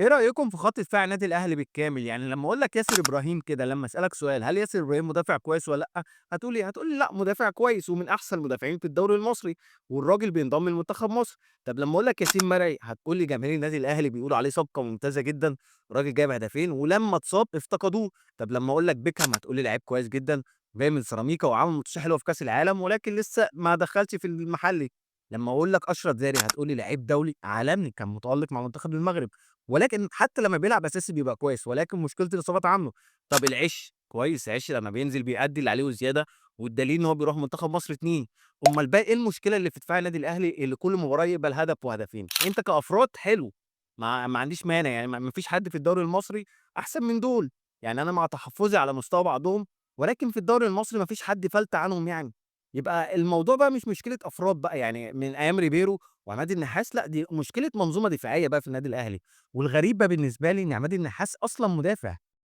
إيه رأيكم في خط دفاع النادي الأهلي بالكامل؟ يعني لمّا أقول لك ياسر إبراهيم كده، لمّا أسألك سؤال هل ياسر إبراهيم مدافع كويس والّا لأ؟ هتقول إيه؟ هتقول لي لأ مدافع كويس ومن أحسن المدافعين في الدوري المصري، والراجل بينضم لمنتخب مصر. طب لمّا أقول لك ياسين مرعي هتقول لي جماهير النادي الأهلي بيقولوا عليه صفقة ممتازة جدًا، الراجل جايب هدفين ولمّا اتصاب افتقدوه. طب لمّا أقول لك بيكهام هتقول لي لعيب كويس جدًا، جاي من سيراميكا وعمل ماتشات حلوة في كأس العالم ولكن لسه ما دخلش في المحلي. لمّا أقول لك أشرف داري هتقول لي لعيب دولي عالمي كان متألق مع منتخب المغرب. ولكن حتى لمّا بيلعب أساسي بيبقى كويس، ولكن مشكلة الإصابات عنده. طب العِش، كويس، عِش لمّا بينزل بيأدّي اللي عليه وزيادة، والدليل إن هو بيروح منتخب مصر 2. أُمّال بقى إيه المشكلة اللي في دفاع النادي الأهلي اللي كل مباراة يقبل هدف وهدفين؟ أنت كأفراد حلو، ما عنديش مانع، يعني ما فيش حد في الدوري المصري أحسن من دول، يعني أنا مع تحفُّظي على مستوى بعضهم، ولكن في الدوري المصري ما فيش حد فَلْتة عنهم يعني. يبقى الموضوع بقى مش مشكلة أفراد بقى، يعني من أيام ريبيرو وعماد النحاس، لأ دي مشكلة منظومة دفاعية بقى في النادي الأهلي. والغريبة بالنسبة لي إن عماد النحاس أصلًا مدافع،